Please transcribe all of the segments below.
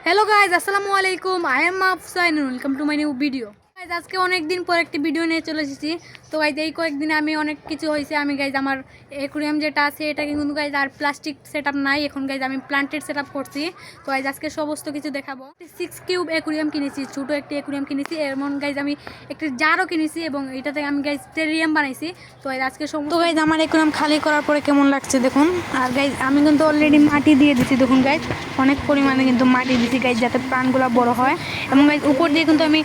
Hello guys, আসসালামু আলাইকুম। I am Afsain, welcome to my new video. Guys আজকে অনেক দিন পর একটি ভিডিও নিয়ে চলে এসেছি। তো গাইজ এই কয়েকদিনে আমি অনেক কিছু হয়েছে। আমি গাইজ আমার অ্যাকুরিয়াম যেটা আছে এটা কিন্তু গাইজ আর প্লাস্টিক সেট আপ নাই, এখন গাইজ আমি প্লান্টেড সেট আপ করছি। তো গাইজ আজকে সমস্ত কিছু দেখাবো। 6 কিউব অ্যাকুরিয়াম কিনেছি, ছোটো একটি অ্যাকুরিয়াম কিনেছি। এমন গাইজ আমি একটি জারও কিনেছি এবং এটাতে আমি গাইজ টেরিয়াম বানাইছি। তো গাইজ আজকে তো গাইজ আমার অ্যাকুরিয়াম খালি করার পরে কেমন লাগছে দেখুন। আর গাইজ আমি কিন্তু অলরেডি মাটি দিয়ে দিচ্ছি, দেখুন গাইজ অনেক পরিমাণে কিন্তু মাটি দিচ্ছি গাইজ, যাতে প্লান্টগুলো বড় হয়। এবং গাইজ উপর দিয়ে কিন্তু আমি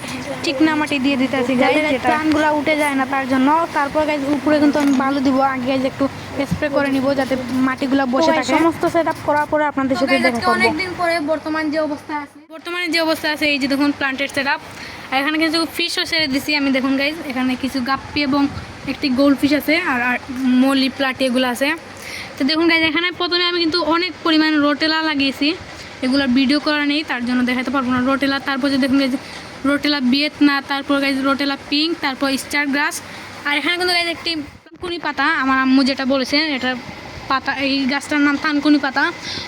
চিকনা মাটি দিয়ে দিতেছি গাইজ, প্লান্টগুলো উঠে যায় না তার জন্য। তারপর গাইজ উপরে কিন্তু আমি বালু দিব, আগে গাইজ একটু স্প্রে করে নিব যাতে মাটিগুলো বসে থাকে। সমস্ত সেট আপ করার পরে আপনাদের সাথে দেখা করব। অনেকদিন পরে বর্তমানে যে অবস্থা আছে এই যে দেখুন প্লান্টেড সেট আপ। আর এখানে কিছু ফিশও ছেড়ে দিছি আমি, দেখুন গাইজ এখানে কিছু গাপ্পি এবং একটি গোল্ড ফিশ আছে, আর মলি প্লাটি এগুলো আছে। তো দেখুন গাইজ এখানে প্রথমে আমি কিন্তু অনেক পরিমাণে রোটেলা লাগিয়েছি, এগুলো ভিডিও করা নেই তার জন্য দেখাতে পারবো না। রোটেলা, তারপর যে দেখুন গাইজ রোটেলা ভিয়েতনা, তারপর গাইজ রোটেলা পিঙ্ক, তারপর স্টার গ্রাস। আর এখানে কিন্তু গাইজ একটি থানকুনি পাতা, আমার আম্মু যেটা বলেছে এটার পাতা, এই গাছটার নাম থানকুনি পাতা।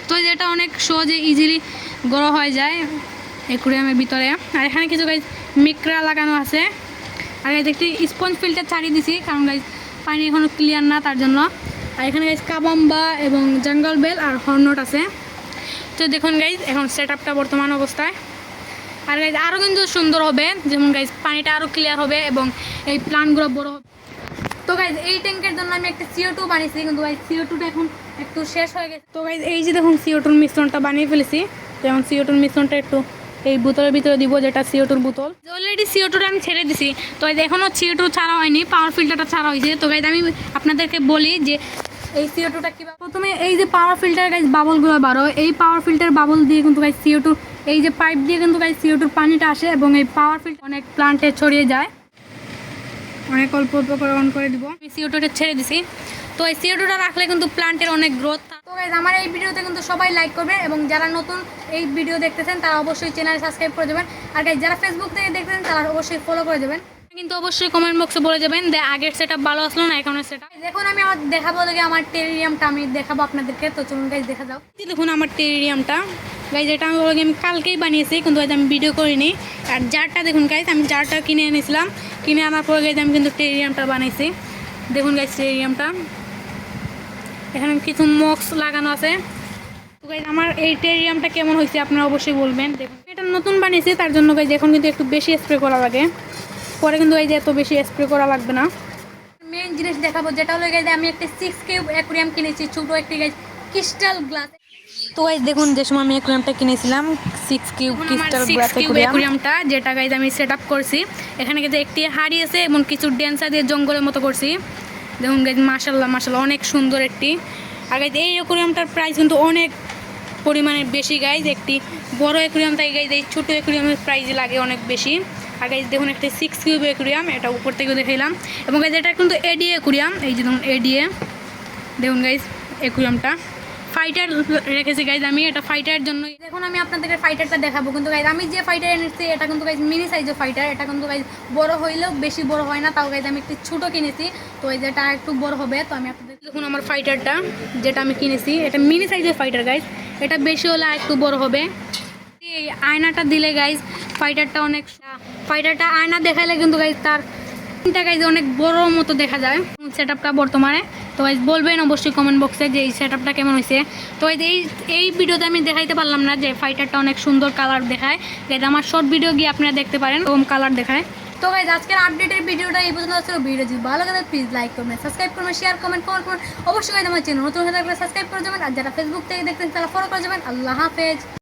তো যেটা অনেক সহজে ইজিলি বড় হয়ে যায় অ্যাকুরিয়ামের ভিতরে। আর এখানে কিছু গাইজ মিক্রা লাগানো আছে। আর গাইজ একটি স্পঞ্জ ফিল্টার ছাড়িয়ে দিছি, কারণ গাইজ পানি এখনও ক্লিয়ার না তার জন্য। আর এখানে গাইজ কাবাম্বা এবং জঙ্গল বেল আর হর্নট আছে। তো দেখুন গাইজ এখন সেট আপটা বর্তমান অবস্থায়। আর গাইজ আরও কিন্তু সুন্দর হবে, যেমন গাইজ পানিটা আরও ক্লিয়ার হবে এবং এই প্লান্টগুলো বড় হবে। তো গাইজ এই ট্যাঙ্কের জন্য আমি একটা CO2 বানিয়েছি, কিন্তু গাইজ CO2টা এখন একটু শেষ হয়ে গেছে। তো গাইজ এই যে দেখুন CO2-র মিশ্রণটা বানিয়ে ফেলেছি। যেমন CO2-র মিশ্রণটা একটু এই বোতলের ভিতরে দিব, যেটা CO2-র বোতল। অলরেডি CO2টা আমি ছেড়ে দিছি। তো গাইজ এখনও CO2 ছাড়া হয়নি, পাওয়ার ফিল্টারটা ছাড়া হয়েছে। তো গাইজ আমি আপনাদেরকে বলি যে এই CO2টা কীভাবে, প্রথমে এই যে পাওয়ার ফিল্টার গাইজ বাবলগুলো বারো, এই পাওয়ার ফিল্টার বাবল দিয়ে কিন্তু গাইজ CO2 এই যে পাইপ দিয়ে কিন্তু গাইজ CO2-র পানিটা আসে এবং এই পাওয়ার ফিল্টার অনেক প্লান্টে ছড়িয়ে যায়। অনেক অল্প অল্প করে অন করে দিব, আমি CO2টা ছেড়ে দিছি। তো এই CO2টা রাখলে কিন্তু প্লান্টের অনেক গ্রোথ। তো গাইজ আমার এই ভিডিওতে কিন্তু সবাই লাইক করবেন এবং যারা নতুন এই ভিডিও দেখতেছেন তারা অবশ্যই চ্যানেল সাবস্ক্রাইব করে দেবেন। আর গাইজ যারা ফেসবুক থেকে দেখতেছেন তারা অবশ্যই ফলো করে দেবেন। কিন্তু অবশ্যই কমেন্ট বক্সে বলে যাবেন যে আগের সেট আপ ভালো আসলো না এখনের সেট আপ। দেখুন আমি আমার দেখাবো লাগে আমার টেরিয়ামটা আমি দেখাবো আপনাদেরকে। তো চলুন গাইজ দেখা যাও। দেখুন আমার টেরিয়ামটা গাইজ, এটা আমি কালকেই বানিয়েছি, কিন্তু গাইজ আমি ভিডিও করিনি। আর জারটা দেখুন গাইজ, আমি জারটা কিনে এনেছিলাম, কিনে আনার পরে গাইজ আমি কিন্তু টেরিয়ামটা বানাইছি। দেখুন গাইজ টেরিয়ামটা, এখানে কিছু মক্স লাগানো আছে। তো গাইজ আমার এই টেরিয়ামটা কেমন হয়েছে আপনারা অবশ্যই বলবেন। দেখুন এটা নতুন বানিয়েছি তার জন্য গাইজ এখন কিন্তু একটু বেশি স্প্রে করা লাগে, পরে কিন্তু এই যে এত বেশি স্প্রে করা লাগবে না। মেইন জিনিস দেখাবো যেটা হলো গাইজ আমি একটা 6 কিউব অ্যাকুরিয়াম কিনেছি, ছোটো একটি গাইজ ক্রিস্টাল গ্লাস। তো গাইজ দেখুন যে সময় আমি অ্যাকুরিয়ামটা কিনেছিলাম 6 কিউব ক্রিস্টাল গ্লাস অ্যাকুরিয়ামটা, যেটা গাইজ আমি সেট আপ করছি। এখানে কিন্তু একটি হাড়ি আছে এবং কিছু ড্যান্সার দিয়ে জঙ্গলের মতো করছি। দেখুন গাইজ মাশাল্লাহ মাশাল্লাহ অনেক সুন্দর একটি। আর গাইজ এই অ্যাকুরিয়ামটার প্রাইস কিন্তু অনেক পরিমাণে বেশি গাইজ, একটি বড় অ্যাকুরিয়াম থেকে গাইজ এই ছোটো অ্যাকুরিয়ামের প্রাইস লাগে অনেক বেশি। আর গাইজ দেখুন একটা 6 কিউব অ্যাকুরিয়াম, এটা উপর থেকেও দেখাইলাম। এবং গাইজ এটা কিন্তু এডিএ অ্যাকুরিয়াম, এই যে দেখুন এডিএ। দেখুন গাইজ অ্যাকুরিয়ামটা ফাইটার রেখেছি গাইজ আমি, এটা ফাইটারের জন্য। দেখুন আমি আপনাদেরকে ফাইটারটা দেখাবো, কিন্তু গাইজ আমি যে ফাইটার এনেছি এটা কিন্তু গাইজ মিনি সাইজের ফাইটার। এটা কিন্তু গাইজ বড় হইলেও বেশি বড় হয় না, তাও গাইজ আমি একটু ছোটো কিনেছি। তো এই যেটা একটু বড় হবে। তো আমি আপনাদের দেখুন আমার ফাইটারটা যেটা আমি কিনেছি, এটা মিনি সাইজের ফাইটার গাইজ, এটা বেশি হলে একটু বড় হবে। এই আয়নাটা দিলে গাইজ ফাইটারটা আয়না দেখাইলে কিন্তু গাইজ তার গাইজ অনেক বড় মতো দেখা যায় সেট আপটা বর্তমানে। তো গাইজ বলবেন অবশ্যই কমেন্ট বক্সে যে এই সেট আপটা কেমন হয়েছে। তো এই ভিডিওতে আমি দেখাইতে পারলাম না যে ফাইটারটা অনেক সুন্দর কালার দেখায়, গাইজ আমার শর্ট ভিডিও গিয়ে আপনারা দেখতে পারেন ওরকম কালার দেখায়। তো গাইজ আজকের আপডেটের ভিডিওটা এই পর্যন্ত ছিল। ভিডিও যদি ভালো লাগে প্লিজ লাইক করবেন, সাবস্ক্রাইব করবেন, শেয়ার কমেন্ট করবেন। অবশ্যই গাইজ আমার চ্যানেল নতুন হয়ে থাকলে সাবস্ক্রাইব করে যাবেন, আর যারা ফেসবুক থেকে দেখতেন তারা ফলো করে যাবেন। আল্লাহ হাফেজ।